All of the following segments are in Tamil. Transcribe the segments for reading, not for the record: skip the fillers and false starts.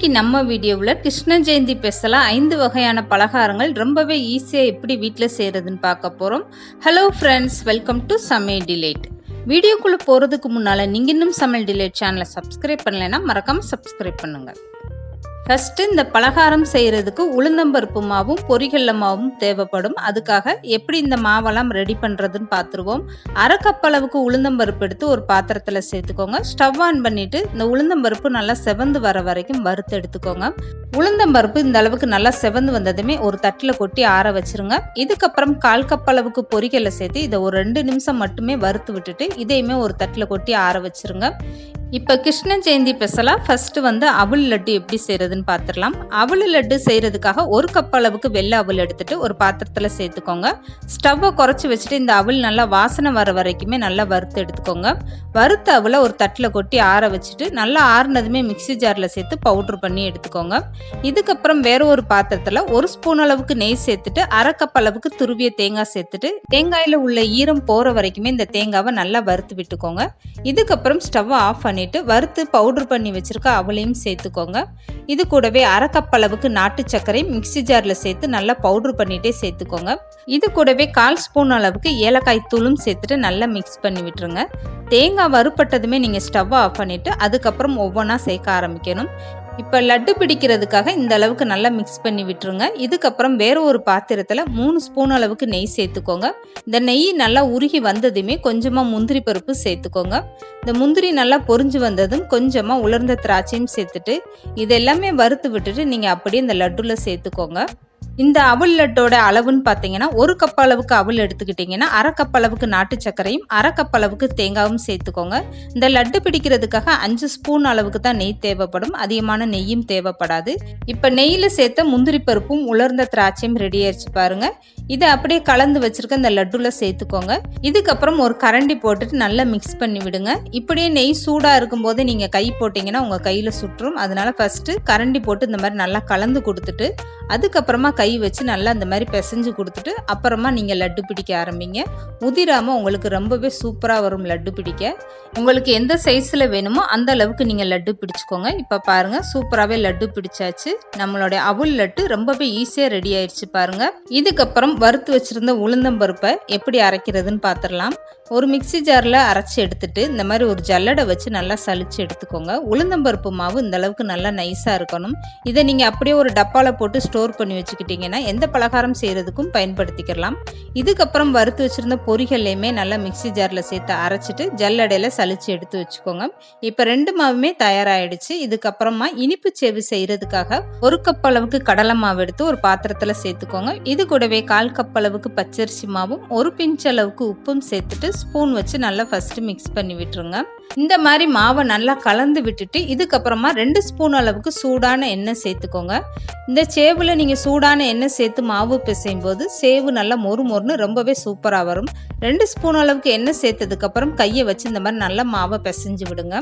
இன்னைக்கு நம்ம வீடியோவில் கிருஷ்ண ஜெயந்தி ஸ்பெஷலாக 5 வகையான பலகாரங்கள் ரொம்பவே ஈஸியாக எப்படி வீட்டில் செய்கிறதுன்னு பார்க்க போகிறோம். ஹலோ ஃப்ரெண்ட்ஸ், வெல்கம் டு சமையல் டிலைட். வீடியோக்குள்ளே போகிறதுக்கு முன்னால் நீங்கள் இன்னும் சமையல் டிலைட் சேனலை சப்ஸ்கிரைப் பண்ணலைன்னா மறக்காமல் சப்ஸ்கிரைப் பண்ணுங்கள். ஃபஸ்ட்டு இந்த பலகாரம் செய்கிறதுக்கு உளுந்தம்பருப்பு மாவும் பொரிகடலை மாவும் தேவைப்படும். அதுக்காக எப்படி இந்த மாவெல்லாம் ரெடி பண்ணுறதுன்னு பார்த்துருவோம். அரை கப் அளவுக்கு உளுந்தம்பருப்பு எடுத்து ஒரு பாத்திரத்தில் சேர்த்துக்கோங்க. ஸ்டவ் ஆன் பண்ணிவிட்டு இந்த உளுந்தம்பருப்பு நல்லா செவந்து வர வரைக்கும் வறுத்து எடுத்துக்கோங்க. உளுந்தம்பருப்பு இந்த அளவுக்கு நல்லா செவந்து வந்ததுமே ஒரு தட்டில் கொட்டி ஆற வச்சுருங்க. இதுக்கப்புறம் 1/4 கப் அளவுக்கு பொரிகடலை சேர்த்து இதை ஒரு 2 நிமிஷம் மட்டுமே வறுத்து விட்டுட்டு இதையுமே ஒரு தட்டில் கொட்டி ஆற வச்சுருங்க. இப்போ கிருஷ்ண ஜெயந்தி ஸ்பெஷலாக ஃபஸ்ட்டு அவல் லட்டு எப்படி செய்கிறதுன்னு பார்த்துடலாம். அவல் லட்டு செய்கிறதுக்காக 1 கப் அளவுக்கு வெள்ளை அவல் எடுத்துகிட்டு ஒரு பாத்திரத்தில் சேர்த்துக்கோங்க. ஸ்டவ்வை குறைச்சி வச்சுட்டு இந்த அவல் நல்லா வாசனை வர வரைக்குமே நல்லா வறுத்து எடுத்துக்கோங்க. வறுத்த அவலை ஒரு தட்டில் கொட்டி ஆற வச்சுட்டு நல்லா ஆறுனதுமே மிக்சி ஜாரில் சேர்த்து பவுட்ரு பண்ணி எடுத்துக்கோங்க. இதுக்கப்புறம் வேற ஒரு பாத்திரத்தில் 1 ஸ்பூன் அளவுக்கு நெய் சேர்த்துட்டு அரை கப் அளவுக்கு துருவிய தேங்காய் சேர்த்துட்டு தேங்காயில் உள்ள ஈரம் போகிற வரைக்குமே இந்த தேங்காவை நல்லா வறுத்து விட்டுக்கோங்க. இதுக்கப்புறம் ஸ்டவ்வை ஆஃப் பண்ணிட்டு வறுத்து பவுடர் பண்ணி வச்சிருக்க அவளையும் சேர்த்துக்கோங்க. இது கூடவே அரை கப் அளவுக்கு நாட்டு சர்க்கரை மிக்சி ஜாரில் சேர்த்து நல்லா பவுடர் பண்ணிட்டே சேர்த்துக்கோங்க. இது கூடவே 1/4 ஸ்பூன் அளவுக்கு ஏலக்காய் தூளும் சேர்த்துட்டு நல்லா மிக்ஸ் பண்ணி விட்டுருங்க. தேங்காய் வறுப்பட்டதுமே நீங்கள் ஸ்டவ்வை ஆஃப் பண்ணிவிட்டு அதுக்கப்புறம் ஒவ்வொன்றா சேர்க்க ஆரம்பிக்கணும். இப்போ லட்டு பிடிக்கிறதுக்காக இந்த அளவுக்கு நல்லா மிக்ஸ் பண்ணி விட்டுருங்க. இதுக்கப்புறம் வேறு ஒரு பாத்திரத்தில் 3 ஸ்பூன் அளவுக்கு நெய் சேர்த்துக்கோங்க. இந்த நெய் நல்லா உருகி வந்ததுமே கொஞ்சமாக முந்திரி பருப்பு சேர்த்துக்கோங்க. இந்த முந்திரி நல்லா பொரிஞ்சு வந்ததும் கொஞ்சமாக உலர்ந்த திராட்சையும் சேர்த்துட்டு இதெல்லாமே வறுத்து விட்டுட்டு நீங்கள் அப்படியே இந்த லட்டுல சேர்த்துக்கோங்க. இந்த அவல் லட்டோட அளவுன்னு பார்த்தீங்கன்னா 1 கப் அளவுக்கு அவல் எடுத்துக்கிட்டிங்கன்னா அரை கப் அளவுக்கு நாட்டு சர்க்கரையும் அரை கப் அளவுக்கு தேங்காயும் சேர்த்துக்கோங்க. இந்த லட்டு பிடிக்கிறதுக்காக 5 ஸ்பூன் அளவுக்கு தான் நெய் தேவைப்படும், அதிகமான நெய்யும் தேவைப்படாது. இப்போ நெய்யில் சேர்த்த முந்திரி பருப்பும் உலர்ந்த திராட்சையும் ரெடி ஆயிடுச்சு பாருங்க. இதை அப்படியே கலந்து வச்சிருக்க இந்த லட்டுல சேர்த்துக்கோங்க. இதுக்கப்புறம் ஒரு கரண்டி போட்டுட்டு நல்லா மிக்ஸ் பண்ணி விடுங்க. இப்படியே நெய் சூடாக இருக்கும்போது நீங்கள் கை போட்டிங்கன்னா உங்கள் கையில் சுற்றும். அதனால ஃபஸ்ட்டு கரண்டி போட்டு இந்த மாதிரி நல்லா கலந்து கொடுத்துட்டு அதுக்கப்புறமா கை வச்சு நல்லா இந்த மாதிரி பிசைஞ்சு கொடுத்துட்டு அப்புறமா நீங்கள் லட்டு பிடிக்க ஆரம்பிங்க. உதிராமல் உங்களுக்கு ரொம்பவே சூப்பராக வரும் லட்டு பிடிக்க. உங்களுக்கு எந்த சைஸில் வேணுமோ அந்த அளவுக்கு நீங்கள் லட்டு பிடிச்சிக்கோங்க. இப்போ பாருங்கள், சூப்பராகவே லட்டு பிடிச்சாச்சு. நம்மளுடைய அவல் லட்டு ரொம்பவே ஈஸியாக ரெடி ஆயிடுச்சு பாருங்கள். இதுக்கப்புறம் வறுத்து வச்சுருந்த உளுந்தம்பருப்பை எப்படி அரைக்கிறதுன்னு பார்த்துடலாம். ஒரு மிக்சி ஜாரில் அரைச்சி எடுத்துட்டு இந்த மாதிரி ஒரு ஜல்லடை வச்சு நல்லா சலிச்சு எடுத்துக்கோங்க. உளுந்தம்பருப்பு மாவு இந்த அளவுக்கு நல்லா நைஸாக இருக்கணும். இதை நீங்கள் அப்படியே ஒரு டப்பாவில் போட்டு ஸ்டோர் பண்ணி வச்சுக்கிட்டிங்கன்னா எந்த பலகாரம் செய்கிறதுக்கும் பயன்படுத்திக்கலாம். இதுக்கப்புறம் வறுத்து வச்சுருந்த பொரிகள்லையுமே நல்லா மிக்சி ஜாரில் சேர்த்து அரைச்சிட்டு ஜல்லடையில் சலிச்சு எடுத்து வச்சுக்கோங்க. இப்போ 2 மாவுமே தயாராகிடுச்சு. இதுக்கப்புறமா இனிப்பு சேவு செய்கிறதுக்காக 1 கப் அளவுக்கு கடலை மாவு எடுத்து ஒரு பாத்திரத்தில் சேர்த்துக்கோங்க. இது கூடவே 1/4 கப் அளவுக்கு பச்சரிசி மாவும் 1 பிஞ்ச் அளவுக்கு உப்பும் சேர்த்துட்டு ஸ்பூன் வச்சு நல்லா ஃபர்ஸ்ட் மிக்ஸ் பண்ணி விட்டுருங்க. இந்த மாதிரி மாவை நல்லா கலந்து விட்டுட்டு இதுக்கப்புறமா 2 ஸ்பூன் அளவுக்கு சூடான எண்ணெய் சேர்த்துக்கோங்க. இந்த சேவுல நீங்கள் சூடான எண்ணெய் சேர்த்து மாவு பிசையும் போது சேவு நல்லா மொறுமொறுன்னு ரொம்பவே சூப்பராக வரும். 2 ஸ்பூன் அளவுக்கு எண்ணெய் சேர்த்ததுக்கப்புறம் கையை வச்சு இந்த மாதிரி நல்லா மாவை பிசைஞ்சு விடுங்க.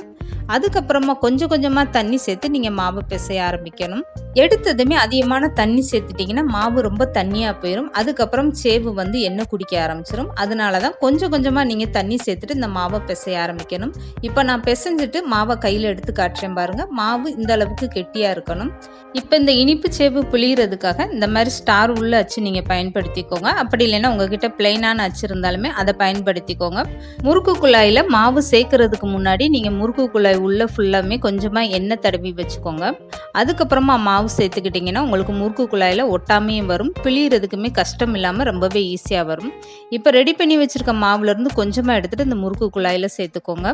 அதுக்கப்புறமா கொஞ்சம் கொஞ்சமாக தண்ணி சேர்த்து நீங்கள் மாவு பிசைய ஆரம்பிக்கணும். எடுத்ததுமே அதிகமான தண்ணி சேர்த்துட்டிங்கன்னா மாவு ரொம்ப தண்ணியாக போயிடும். அதுக்கப்புறம் சேவு எண்ணெய் குடிக்க ஆரம்பிச்சிடும். அதனால தான் கொஞ்சம் கொஞ்சமாக நீங்கள் தண்ணி சேர்த்துட்டு இந்த மாவை பிசைய ஆரம்பிக்கணும். இப்போ நான் பிசைஞ்சிட்டு மாவை கையில் எடுத்து காட்டுறேன் பாருங்கள். மாவு இந்த அளவுக்கு கெட்டியாக இருக்கணும். இப்போ இந்த இனிப்பு சேவு புளியறதுக்காக இந்த மாதிரி ஸ்டார் உள்ள அச்சு நீங்கள் பயன்படுத்திக்கோங்க. அப்படி இல்லைன்னா உங்ககிட்ட பிளைனான அச்சு இருந்தாலுமே அதை பயன்படுத்திக்கோங்க. முறுக்கு குழாயில் மாவு சேர்க்கறதுக்கு முன்னாடி நீங்கள் முறுக்கு குழாய் உள்ள ஃபுல்லாமே கொஞ்சமாக எண்ணெய் தடவி வச்சுக்கோங்க. அதுக்கப்புறமா மாவு சேர்த்துக்கிட்டிங்கன்னா உங்களுக்கு முறுக்கு குழாயில் ஒட்டாமையும் வரும், பிளியறதுக்குமே கஷ்டம் இல்லாமல் ரொம்பவே ஈஸியாக வரும். இப்போ ரெடி பண்ணி வச்சுருக்க மாவுலேருந்து கொஞ்சமாக எடுத்துகிட்டு இந்த முறுக்கு குழாயில் சேர்த்துக்கோங்க.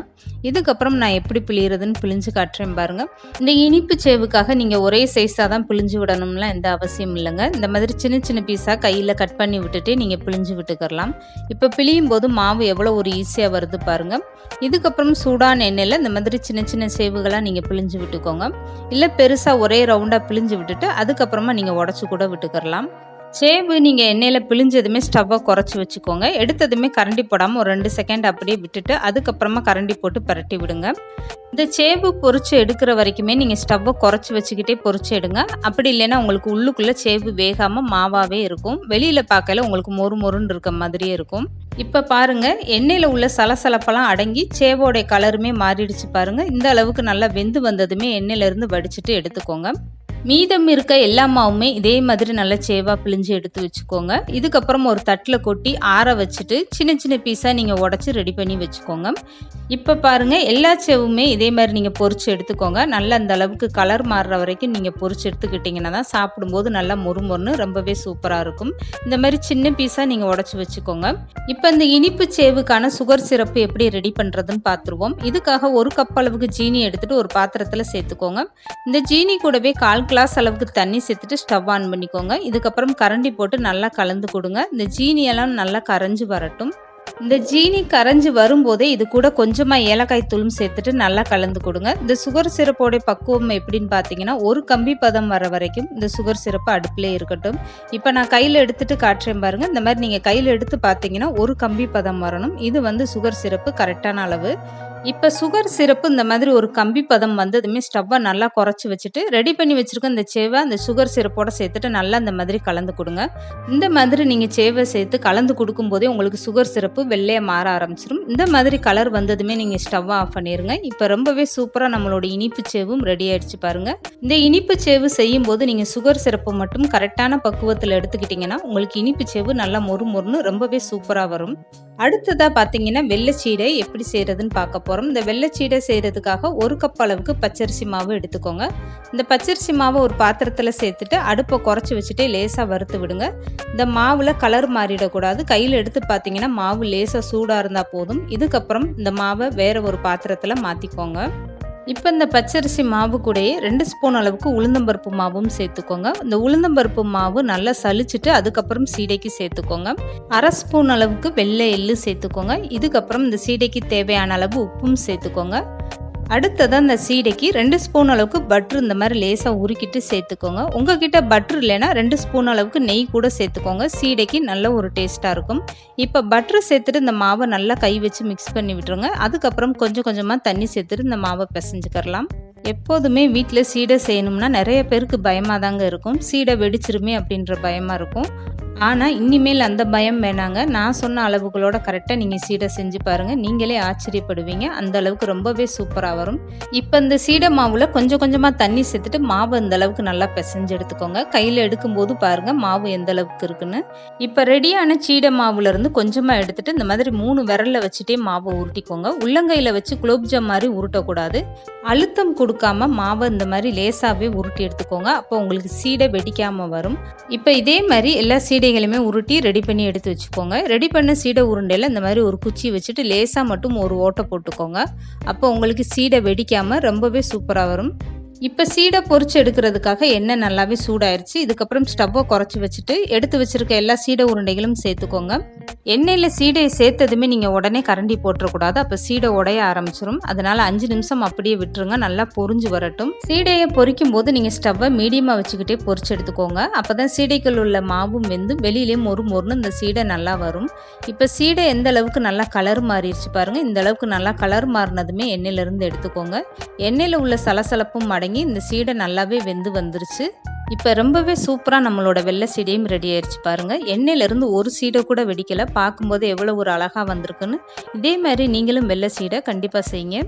இதுக்கப்புறம் நான் எப்படி பிளியறதுன்னு பிழிஞ்சு காட்டுறேன் பாருங்கள். இந்த இனிப்பு சேவுக்காக நீங்கள் ஒரே சைஸாக தான் பிழிஞ்சு விடணும்லாம் எந்த அவசியம் இல்லைங்க. இந்த மாதிரி சின்ன சின்ன பீஸாக கையில் கட் பண்ணி விட்டுட்டு நீங்கள் பிழிஞ்சு விட்டுக்கலாம். இப்போ பிழியும் போது மாவு எவ்வளோ ஒரு ஈஸியாக வருது பாருங்கள். இதுக்கப்புறம் சூடான எண்ணெயில் இந்த மாதிரி சின்ன சின்ன சேவுகளாக நீங்கள் பிழிஞ்சு விட்டுக்கோங்க. இல்லை பெருசாக ஒரே ரவுண்டாக பிழிஞ்சு விட்டுட்டு அதுக்கப்புறமா நீங்கள் உடச்சி கூட விட்டுக்கலாம். சேவு நீங்கள் எண்ணெயில் பிழிஞ்சதுமே ஸ்டவ்வை குறைச்சி வச்சுக்கோங்க. எடுத்ததுமே கரண்டி போடாமல் ஒரு 2 செகண்ட் அப்படியே விட்டுட்டு அதுக்கப்புறமா கரண்டி போட்டு பரட்டி விடுங்க. இந்த சேவு பொரிச்சு எடுக்கிற வரைக்குமே நீங்கள் ஸ்டவ்வை குறைச்சி வச்சுக்கிட்டே பொரிச்சு எடுங்க. அப்படி இல்லைன்னா உங்களுக்கு உள்ளுக்குள்ளே சேவு வேகாமல் மாவாகவே இருக்கும். வெளியில் பார்க்கல உங்களுக்கு மொறு மொறுன்னு இருக்க மாதிரியே இருக்கும். இப்போ பாருங்க எண்ணெயில் உள்ள சலசலப்பெல்லாம் அடங்கி சேவோடைய கலருமே மாறிடுச்சு பாருங்க. இந்த அளவுக்கு நல்லா வெந்து வந்ததுமே எண்ணெயிலேருந்து வடிச்சிட்டு எடுத்துக்கோங்க. மீதம் இருக்க எல்லா மாவுமே இதே மாதிரி நல்லா சேவாக பிழிஞ்சு எடுத்து வச்சுக்கோங்க. இதுக்கப்புறம் ஒரு தட்டில் கொட்டி ஆற வச்சுட்டு சின்ன சின்ன பீஸாக நீங்கள் உடச்சி ரெடி பண்ணி வச்சுக்கோங்க. இப்போ பாருங்கள் எல்லா சேவுமே இதே மாதிரி நீங்கள் பொரிச்சு எடுத்துக்கோங்க. நல்லா அந்த அளவுக்கு கலர் மாறுற வரைக்கும் நீங்கள் பொரிச்சு எடுத்துக்கிட்டிங்கன்னா தான் சாப்பிடும்போது நல்லா மொறுமொறுன்னு ரொம்பவே சூப்பராக இருக்கும். இந்த மாதிரி சின்ன பீஸாக நீங்கள் உடச்சி வச்சுக்கோங்க. இப்போ இந்த இனிப்பு சேவுக்கான சுகர் சிரப்பு எப்படி ரெடி பண்ணுறதுன்னு பார்த்துருவோம். இதுக்காக 1 கப் அளவுக்கு ஜீனி எடுத்துகிட்டு ஒரு பாத்திரத்தில் சேர்த்துக்கோங்க. இந்த ஜீனி கூடவே 1/4 கிளாஸ் அளவுக்கு தண்ணி சேர்த்துட்டு ஸ்டவ் ஆன் பண்ணிக்கோங்க. இதுக்கப்புறம் கரண்டி போட்டு நல்லா கலந்து கொடுங்க. இந்த ஜீனியெல்லாம் நல்லா கரைஞ்சி வரட்டும். இந்த ஜீனி கரைஞ்சி வரும்போதே இது கூட கொஞ்சமாக ஏலக்காய் தூளும் சேர்த்துட்டு நல்லா கலந்து கொடுங்க. இந்த சுகர் சிரப்போடைய பக்குவம் எப்படின்னு பார்த்தீங்கன்னா, ஒரு கம்பி பதம் வர வரைக்கும் இந்த சுகர் சிரப்பு அடுப்பிலே இருக்கட்டும். இப்போ நான் கையில் எடுத்துட்டு காட்டுறேன் பாருங்க. இந்த மாதிரி நீங்கள் கையில் எடுத்து பார்த்தீங்கன்னா ஒரு கம்பி பதம் வரணும். இது சுகர் சிரப்பு கரெக்டான அளவு. இப்போ சுகர் சிரப்பு இந்த மாதிரி ஒரு கம்பி பதம் வந்ததுமே ஸ்டவ்வை நல்லா குறைச்சி வச்சுட்டு ரெடி பண்ணி வச்சுருக்க இந்த சேவை அந்த சுகர் சிரப்போட சேர்த்துட்டு நல்லா இந்த மாதிரி கலந்து கொடுங்க. இந்த மாதிரி நீங்கள் சேவை சேர்த்து கலந்து கொடுக்கும்போதே உங்களுக்கு சுகர் சிரப்பு வெள்ளையாக மாற ஆரம்பிச்சிடும். இந்த மாதிரி கலர் வந்ததுமே நீங்கள் ஸ்டவ்வை ஆஃப் பண்ணிடுங்க. இப்போ ரொம்பவே சூப்பராக நம்மளோட இனிப்பு சேவும் ரெடி ஆயிடுச்சு பாருங்கள். இந்த இனிப்பு சேவு செய்யும் போது நீங்கள் சுகர் சிரப்பு மட்டும் கரெக்டான பக்குவத்தில் எடுத்துக்கிட்டிங்கன்னா உங்களுக்கு இனிப்பு சேவு நல்லா மொறுமொறுன்னு ரொம்பவே சூப்பராக வரும். அடுத்ததாக பார்த்தீங்கன்னா வெள்ளைச்சீடை எப்படி செய்கிறதுன்னு பார்க்க போகிறோம். இந்த வெள்ளைச்சீடை செய்கிறதுக்காக 1 கப் அளவுக்கு பச்சரிசி மாவு எடுத்துக்கோங்க. இந்த பச்சரிசி மாவை ஒரு பாத்திரத்தில் சேர்த்துட்டு அடுப்பை குறைச்சி வச்சுட்டே லேசாக வறுத்து விடுங்க. இந்த மாவில் கலர் மாறிடக்கூடாது. கையில் எடுத்து பார்த்தீங்கன்னா மாவு லேசாக சூடாக இருந்தால் போதும். இதுக்கப்புறம் இந்த மாவை வேறு ஒரு பாத்திரத்தில் மாற்றிக்கோங்க. இப்போ இந்த பச்சரிசி மாவு கூடயே 2 ஸ்பூன் அளவுக்கு உளுந்தம்பருப்பு மாவும் சேர்த்துக்கோங்க. இந்த உளுந்தம்பருப்பு மாவு நல்லா சலிச்சுட்டு அதுக்கப்புறம் சீடைக்கு சேர்த்துக்கோங்க. 1/2 ஸ்பூன் அளவுக்கு வெள்ளை எள்ளு சேர்த்துக்கோங்க. இதுக்கப்புறம் இந்த சீடைக்கு தேவையான அளவு உப்பும் சேர்த்துக்கோங்க. அடுத்ததான் இந்த சீடைக்கு 2 ஸ்பூன் அளவுக்கு பட்ரு இந்த மாதிரி லேசாக உருக்கிட்டு சேர்த்துக்கோங்க. உங்ககிட்ட பட்ரு இல்லைன்னா 2 ஸ்பூன் அளவுக்கு நெய் கூட சேர்த்துக்கோங்க. சீடைக்கு நல்ல ஒரு டேஸ்ட்டாக இருக்கும். இப்போ பட்ரு சேர்த்துட்டு இந்த மாவை நல்லா கை வச்சு மிக்ஸ் பண்ணி விட்டுருங்க. அதுக்கப்புறம் கொஞ்சம் கொஞ்சமாக தண்ணி சேர்த்துட்டு இந்த மாவை பிசைஞ்சுக்கிறலாம். எப்போதுமே வீட்டில் சீடை செய்யணும்னா நிறைய பேருக்கு பயமாக தாங்க இருக்கும். சீடை வெடிச்சிருமே அப்படின்ற பயமாக இருக்கும். ஆனால் இனிமேல் அந்த பயம் வேணாங்க. நான் சொன்ன அளவுகளோட கரெக்டாக நீங்கள் சீடை செஞ்சு பாருங்கள். நீங்களே ஆச்சரியப்படுவீங்க. அந்த அளவுக்கு ரொம்பவே சூப்பராக வரும். இப்போ இந்த சீடை மாவில் கொஞ்சம் கொஞ்சமாக தண்ணி சேர்த்துட்டு மாவு அந்த அளவுக்கு நல்லா பிசைஞ்சு எடுத்துக்கோங்க. கையில் எடுக்கும்போது பாருங்கள் மாவு எந்த அளவுக்கு இருக்குன்னு. இப்போ ரெடியான சீடை மாவுலேருந்து கொஞ்சமாக எடுத்துகிட்டு இந்த மாதிரி 3 விரலில் வச்சுட்டே மாவை உருட்டிக்கோங்க. உள்ளங்கையில் வச்சு குலோப்ஜாம் மாதிரி உருட்டக்கூடாது. அழுத்தம் கொடுக்காம மாவை இந்த மாதிரி லேசாகவே உருட்டி எடுத்துக்கோங்க. அப்போ உங்களுக்கு சீடை வெடிக்காமல் வரும். இப்போ இதே மாதிரி எல்லா சீடைகளுமே உருட்டி ரெடி பண்ணி எடுத்து வச்சுக்கோங்க. ரெடி பண்ண சீடை உருண்டையில் இந்த மாதிரி ஒரு குச்சி வச்சுட்டு லேசாக மட்டும் ஒரு ஓட்டை போட்டுக்கோங்க. அப்போ உங்களுக்கு சீடை வெடிக்காமல் ரொம்பவே சூப்பராக வரும். இப்போ சீடை பொரிச்சு எடுக்கிறதுக்காக எண்ணெய் நல்லாவே சூடாயிருச்சு. இதுக்கப்புறம் ஸ்டவ்வை குறைச்சி வச்சுட்டு எடுத்து வச்சுருக்க எல்லா சீடை உருண்டைகளும் சேர்த்துக்கோங்க. எண்ணெயில் சீடையை சேர்த்ததுமே நீங்கள் உடனே கரண்டி போட்டுறக்கூடாது. அப்போ சீடை உடைய ஆரம்பிச்சிடும். அதனால் 5 நிமிஷம் அப்படியே விட்டுருங்க. நல்லா பொரிஞ்சு வரட்டும். சீடையை பொரிக்கும் போது நீங்கள் ஸ்டவ்வை மீடியமாக வச்சுக்கிட்டே பொரிச்சு எடுத்துக்கோங்க. அப்போ தான் சீடைக்குள் உள்ள மாவும் வெந்து வெளியிலே மொறுன்னு இந்த சீடை நல்லா வரும். இப்போ சீடை எந்த அளவுக்கு நல்லா கலர் மாறிடுச்சு பாருங்கள். இந்த அளவுக்கு நல்லா கலர் மாறினதுமே எண்ணெயிலேருந்து எடுத்துக்கோங்க. எண்ணெயில் உள்ள சலசலப்பும் அடங்கி இந்த சீடை நல்லாவே வெந்து வந்துருச்சு. இப்போ ரொம்பவே சூப்பராக நம்மளோட வெள்ளை சீடையும் ரெடி ஆயிடுச்சு பாருங்கள். எண்ணெயிலேருந்து ஒரு சீடை கூட வெடிக்கலை. பார்க்கும்போது எவ்வளோ ஒரு அழகாக வந்திருக்குன்னு. இதே மாதிரி நீங்களும் வெள்ளை சீடை கண்டிப்பாக செய்யுங்க.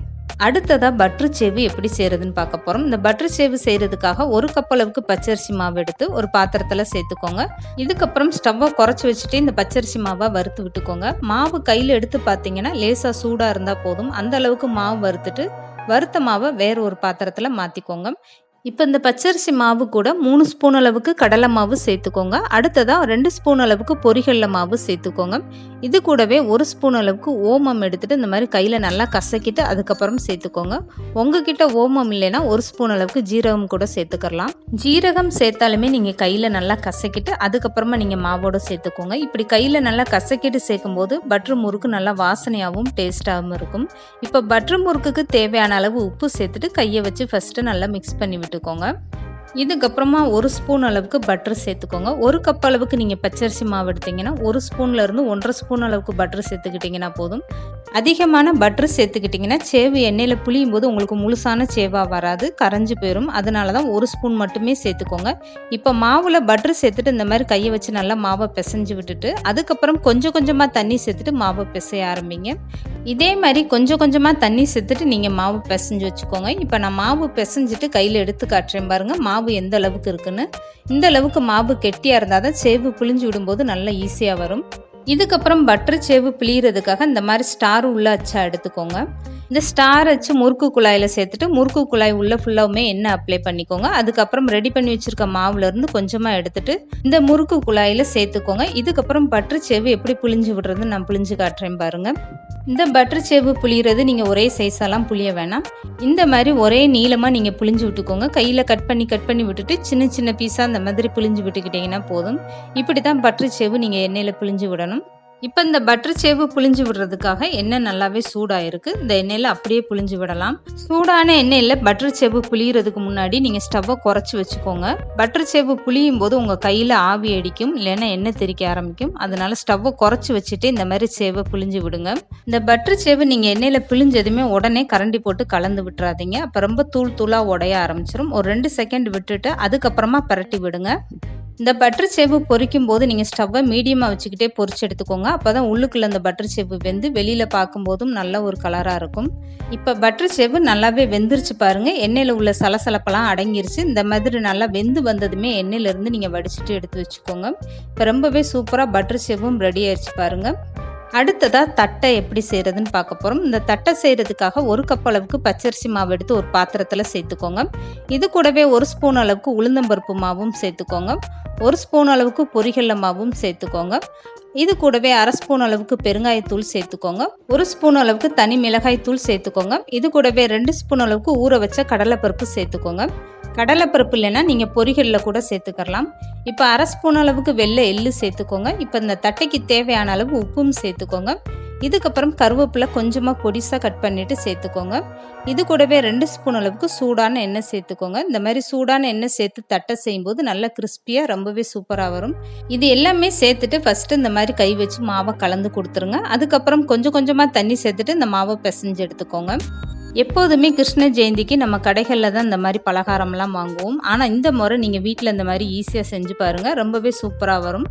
அடுத்ததாக பட்ரு சேவு எப்படி செய்கிறதுன்னு பார்க்க போகிறோம். இந்த பட்ரு சேவு செய்கிறதுக்காக 1 கப் அளவுக்கு பச்சரிசி மாவு எடுத்து ஒரு பாத்திரத்தில் சேர்த்துக்கோங்க. இதுக்கப்புறம் ஸ்டவ்வை குறைச்சி வச்சுட்டு இந்த பச்சரிசி மாவை வறுத்து விட்டுக்கோங்க. மாவு கையில் எடுத்து பார்த்தீங்கன்னா லேசாக சூடாக இருந்தால் போதும். அந்த அளவுக்கு மாவு வறுத்துட்டு வறுத்த மாவை வேறு ஒரு பாத்திரத்தில் மாற்றிக்கோங்க. இப்போ இந்த பச்சரிசி மாவு கூட 3 ஸ்பூன் அளவுக்கு கடலை மாவு சேர்த்துக்கோங்க. அடுத்ததாக 2 ஸ்பூன் அளவுக்கு பொரிகடலை மாவு சேர்த்துக்கோங்க. இது கூடவே 1 ஸ்பூன் அளவுக்கு ஓமம் எடுத்துகிட்டு இந்த மாதிரி கையில் நல்லா கசக்கிட்டு அதுக்கப்புறம் சேர்த்துக்கோங்க. உங்ககிட்ட ஓமம் இல்லைன்னா 1 ஸ்பூன் அளவுக்கு ஜீரகம் கூட சேர்த்துக்கலாம். ஜீரகம் சேர்த்தாலுமே நீங்கள் கையில் நல்லா கசக்கிட்டு அதுக்கப்புறமா நீங்கள் மாவோடு சேர்த்துக்கோங்க. இப்படி கையில் நல்லா கசக்கிட்டு சேர்க்கும்போது பட்ரு முறுக்கு நல்லா வாசனையாகவும் டேஸ்ட்டாகவும் இருக்கும். இப்போ பட்ரு முறுக்குக்கு தேவையான அளவு உப்பு சேர்த்துட்டு கையை வச்சு ஃபஸ்ட்டு நல்லா மிக்ஸ் பண்ணி விட்டுக்கோங்க. இதுக்கப்புறமா 1 ஸ்பூன் அளவுக்கு பட்டர் சேர்த்துக்கோங்க. 1 கப் அளவுக்கு நீங்கள் பச்சரிசி மாவு எடுத்தீங்கன்னா 1 ஸ்பூன்லேருந்து 1.5 ஸ்பூன் அளவுக்கு பட்டர் சேர்த்துக்கிட்டிங்கன்னா போதும். அதிகமான பட்டர் சேர்த்துக்கிட்டிங்கன்னா சேவு எண்ணெயில் புளியும் போது உங்களுக்கு முழுசான சேவாக வராது, கரைஞ்சி போயிடும். அதனால தான் 1 ஸ்பூன் மட்டுமே சேர்த்துக்கோங்க. இப்போ மாவில் பட்டர் சேர்த்துட்டு இந்த மாதிரி கையை வச்சு நல்லா மாவை பிசைஞ்சு விட்டுட்டு அதுக்கப்புறம் கொஞ்சம் கொஞ்சமாக தண்ணி சேர்த்துட்டு மாவை பிசைய ஆரம்பிங்க. இதே மாதிரி கொஞ்சம் கொஞ்சமாக தண்ணி சேர்த்துட்டு நீங்கள் மாவு பிசைஞ்சு வச்சுக்கோங்க. இப்போ நான் மாவு பிசைஞ்சிட்டு கையில் எடுத்து காட்டுறேன் பாருங்கள் மாவு எந்த அளவுக்கு இருக்குன்னு. இந்த அளவுக்கு மாவு கெட்டியாக இருந்தால் தான் சேவு புளிஞ்சு விடும்போது நல்லா ஈஸியாக வரும். இதுக்கப்புறம் பட்டர் சேவு பிழியறதுக்காக இந்த மாதிரி ஸ்டார் உள்ள அச்சா எடுத்துக்கோங்க. இந்த ஸ்டார் அச்சு முறுக்கு குழாயில் சேர்த்துட்டு முறுக்கு குழாய் உள்ள ஃபுல்லாவுமே எண்ணெய் அப்ளை பண்ணிக்கோங்க. அதுக்கப்புறம் ரெடி பண்ணி வச்சிருக்க மாவுலேருந்து கொஞ்சமாக எடுத்துட்டு இந்த முறுக்கு குழாயில் சேர்த்துக்கோங்க. இதுக்கப்புறம் பட்டர் சேவு எப்படி புளிஞ்சு விடுறதுன்னு நான் புளிஞ்சு காட்டுறேன் பாருங்கள். இந்த பட்டர் சேவு புளியறது நீங்கள் ஒரே சைஸெல்லாம் புளிய வேணாம். இந்த மாதிரி ஒரே நீளமாக நீங்கள் புளிஞ்சு விட்டுக்கோங்க. கையில் கட் பண்ணி விட்டுட்டு சின்ன சின்ன பீஸாக அந்த மாதிரி புளிஞ்சு விட்டுக்கிட்டிங்கன்னா போதும். இப்படி தான் பட்டர் சேவு நீங்கள் எண்ணெயில் புளிஞ்சு விடணும். இப்போ இந்த பட்டர் சேவு புளிஞ்சு விடுறதுக்காக எண்ணெய் நல்லாவே சூடாயிருக்கு. இந்த எண்ணெயில் அப்படியே புளிஞ்சு விடலாம். சூடான எண்ணெயில் பட்டர் சேவு புளியறதுக்கு முன்னாடி நீங்கள் ஸ்டவ்வை குறைச்சி வச்சுக்கோங்க. பட்டர் சேவு புளியும் போது உங்கள் கையில் ஆவி அடிக்கும், இல்லைன்னா எண்ணெய் தெறிக்க ஆரம்பிக்கும். அதனால ஸ்டவ்வை குறைச்சி வச்சுட்டு இந்த மாதிரி சேவை புளிஞ்சு விடுங்க. இந்த பட்டர் சேவு நீங்கள் எண்ணெயில் புளிஞ்சதுமே உடனே கரண்டி போட்டு கலந்து விட்டுறாதீங்க. அப்போ ரொம்ப தூளாக உடைய ஆரம்பிச்சிடும். ஒரு 2 செகண்ட் விட்டுட்டு அதுக்கப்புறமா பரட்டி விடுங்க. இந்த பட்டர் சேவு பொரிக்கும் போது நீங்கள் ஸ்டவ்வை மீடியமாக வச்சுக்கிட்டே பொரிச்சு எடுத்துக்கோங்க. அப்போ தான் உள்ளுக்குள்ளே அந்த பட்டர் சேவு வெந்து வெளியில் பார்க்கும்போதும் நல்ல ஒரு கலராக இருக்கும். இப்போ பட்டர் சேவு நல்லாவே வெந்துருச்சு பாருங்கள். எண்ணெயில் உள்ள சலசலப்பெல்லாம் அடங்கிருச்சு. இந்த மாதிரி நல்லா வெந்து வந்ததுமே எண்ணெயிலேருந்து நீங்கள் வடிச்சிட்டு எடுத்து வச்சுக்கோங்க. இப்போ ரொம்பவே சூப்பராக பட்டர் சேவும் ரெடி ஆயிடுச்சு பாருங்கள். அடுத்ததாக தட்டை எப்படி செய்கிறதுன்னு பார்க்க போகிறோம். இந்த தட்டை செய்கிறதுக்காக 1 கப் அளவுக்கு பச்சரிசி மாவு எடுத்து ஒரு பாத்திரத்தில் சேர்த்துக்கோங்க. இது கூடவே 1 ஸ்பூன் அளவுக்கு உளுந்தம்பருப்பு மாவும் சேர்த்துக்கோங்க. 1 ஸ்பூன் அளவுக்கு பொரிகடலை மாவும் சேர்த்துக்கோங்க. இது கூடவே 1/2 ஸ்பூன் அளவுக்கு பெருங்காயத்தூள் சேர்த்துக்கோங்க. 1 ஸ்பூன் அளவுக்கு தனி மிளகாய் தூள் சேர்த்துக்கோங்க. இது கூடவே 2 ஸ்பூன் அளவுக்கு ஊற வச்ச கடலைப்பருப்பு சேர்த்துக்கோங்க. கடலைப்பருப்பு இல்லைன்னா நீங்கள் பொரிகளில் கூட சேர்த்துக்கலாம். இப்போ 1/2 ஸ்பூன் அளவுக்கு வெள்ளை எள்ளு சேர்த்துக்கோங்க. இப்போ இந்த தட்டைக்கு தேவையான அளவு உப்பும் சேர்த்துக்கோங்க. இதுக்கப்புறம் கருவேப்பிலை கொஞ்சமாக பொடிசாக கட் பண்ணிவிட்டு சேர்த்துக்கோங்க. இது கூடவே 2 ஸ்பூன் அளவுக்கு சூடான எண்ணெய் சேர்த்துக்கோங்க. இந்த மாதிரி சூடான எண்ணெய் சேர்த்து தட்டை செய்யும்போது நல்லா கிறிஸ்பியாக ரொம்பவே சூப்பராக வரும். இது எல்லாமே சேர்த்துட்டு ஃபஸ்ட்டு இந்த மாதிரி கை வச்சு மாவை கலந்து கொடுத்துருங்க. அதுக்கப்புறம் கொஞ்சம் கொஞ்சமாக தண்ணி சேர்த்துட்டு இந்த மாவை பிசைஞ்சு எடுத்துக்கோங்க. எப்போதுமே கிருஷ்ண ஜெயந்திக்கு நம்ம கடைகளில் தான் இந்த மாதிரி பலகாரம்லாம் வாங்குவோம். ஆனால் இந்த முறை நீங்கள் வீட்டில் இந்த மாதிரி ஈஸியாக செஞ்சு பாருங்கள், ரொம்பவே சூப்பராக வரும்.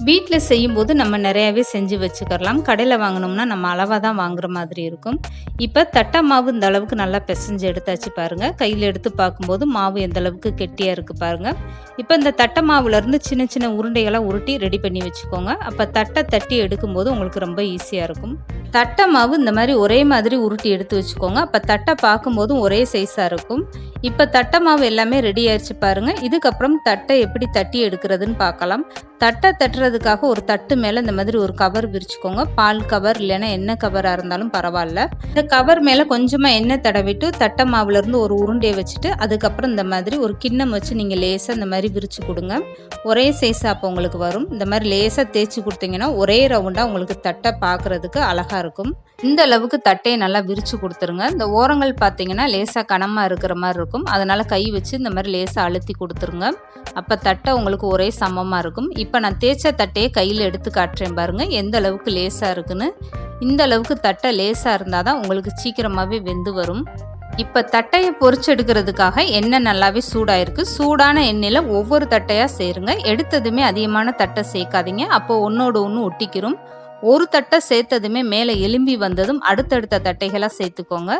வீட்டில் செய்யும்போது நம்ம நிறையாவே செஞ்சு வச்சுக்கலாம். கடையில் வாங்கினோம்னா நம்ம அளவாக தான் வாங்குற மாதிரி இருக்கும். இப்போ தட்டை மாவு இந்த அளவுக்கு நல்லா பிசைஞ்சு எடுத்தாச்சு பாருங்கள். கையில் எடுத்து பார்க்கும்போது மாவு எந்த அளவுக்கு கெட்டியாக இருக்குது பாருங்கள். இப்போ இந்த தட்டை மாவுலேருந்து சின்ன சின்ன உருண்டைகளாக உருட்டி ரெடி பண்ணி வச்சுக்கோங்க. அப்போ தட்டை தட்டி எடுக்கும்போது உங்களுக்கு ரொம்ப ஈஸியாக இருக்கும். தட்டை மாவு இந்த மாதிரி ஒரே மாதிரி உருட்டி எடுத்து வச்சுக்கோங்க. அப்போ தட்டை பார்க்கும்போதும் ஒரே சைஸாக இருக்கும். இப்போ தட்டை மாவு எல்லாமே ரெடி ஆயிடுச்சு பாருங்கள். இதுக்கப்புறம் தட்டை எப்படி தட்டி எடுக்கிறதுன்னு பார்க்கலாம். தட்டை தட்டுறதுக்காக ஒரு தட்டு மேலே இந்த மாதிரி ஒரு கவர் விரிச்சுக்கோங்க. பால் கவர் இல்லைன்னா எண்ணெய் கவராக இருந்தாலும் பரவாயில்ல. இந்த கவர் மேலே கொஞ்சமாக எண்ணெய் தடவிட்டு தட்டை மாவுலேருந்து ஒரு உருண்டையை வச்சுட்டு அதுக்கப்புறம் இந்த மாதிரி ஒரு கிண்ணம் வச்சு நீங்கள் லேசாக இந்த மாதிரி விரிச்சு கொடுங்க. ஒரே சைஸாக அப்போ உங்களுக்கு வரும். இந்த மாதிரி லேசாக தேய்ச்சி கொடுத்தீங்கன்னா ஒரே ரவுண்டாக உங்களுக்கு தட்டை பார்க்குறதுக்கு அழகாக இருக்கும். இந்த அளவுக்கு தட்டையை நல்லா விரிச்சு கொடுத்துருங்க. இந்த ஓரங்கள் பார்த்தீங்கன்னா லேசாக கனமாக இருக்கிற மாதிரி இருக்கும். அதனால் கை வச்சு இந்த மாதிரி லேசாக அழுத்தி கொடுத்துருங்க. அப்போ தட்டை உங்களுக்கு ஒரே சமமாக இருக்கும். இப்போ நான் தேய்ச்ச தட்டையை கையில் எடுத்து காட்டுறேன் பாருங்கள் எந்த அளவுக்கு லேசாக இருக்குன்னு. இந்த அளவுக்கு தட்டை லேசாக இருந்தால் தான் உங்களுக்கு சீக்கிரமாகவே வெந்து வரும். இப்போ தட்டையை பொரிச்சு எடுக்கிறதுக்காக எண்ணெய் நல்லாவே சூடாயிருக்கு. சூடான எண்ணெயில் ஒவ்வொரு தட்டையாக சேருங்க. எடுத்ததுமே அதிகமான தட்டை சேர்க்காதீங்க, அப்போ ஒன்றோடு ஒன்று ஒட்டிக்கிறோம். ஒரு தட்டை சேர்த்ததுமே மேலே எலும்பி வந்ததும் அடுத்தடுத்த தட்டைகளாக சேர்த்துக்கோங்க.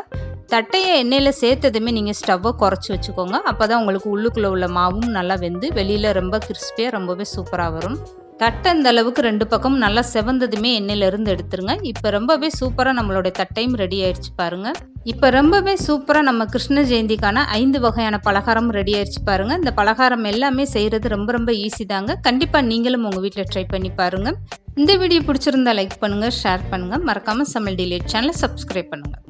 தட்டையை எண்ணெயில் சேர்த்ததுமே நீங்கள் ஸ்டவ்வை குறைச்சி வச்சுக்கோங்க. அப்போ தான் உங்களுக்கு உள்ளுக்குள்ளே உள்ள மாவும் நல்லா வெந்து வெளியில் ரொம்ப கிறிஸ்பியாக ரொம்பவே சூப்பராக வரும். தட்டை இந்த அளவுக்கு 2 பக்கம் நல்லா செவந்ததுமே எண்ணெயிலேருந்து எடுத்துருங்க. இப்போ ரொம்பவே சூப்பராக நம்மளுடைய தட்டையும் ரெடி ஆயிடுச்சு பாருங்கள். இப்போ ரொம்பவே சூப்பராக நம்ம கிருஷ்ண ஜெயந்திக்கான 5 வகையான பலகாரம் ரெடி ஆயிடுச்சு பாருங்கள். இந்த பலகாரம் எல்லாமே செய்கிறது ரொம்ப ரொம்ப ஈஸி தாங்க. கண்டிப்பாக நீங்களும் உங்கள் வீட்டில் ட்ரை பண்ணி பாருங்கள். இந்த வீடியோ பிடிச்சிருந்தா லைக் பண்ணுங்கள், ஷேர் பண்ணுங்கள். மறக்காமல் சமையல் டிலேட் சேனலை சப்ஸ்கிரைப் பண்ணுங்கள்.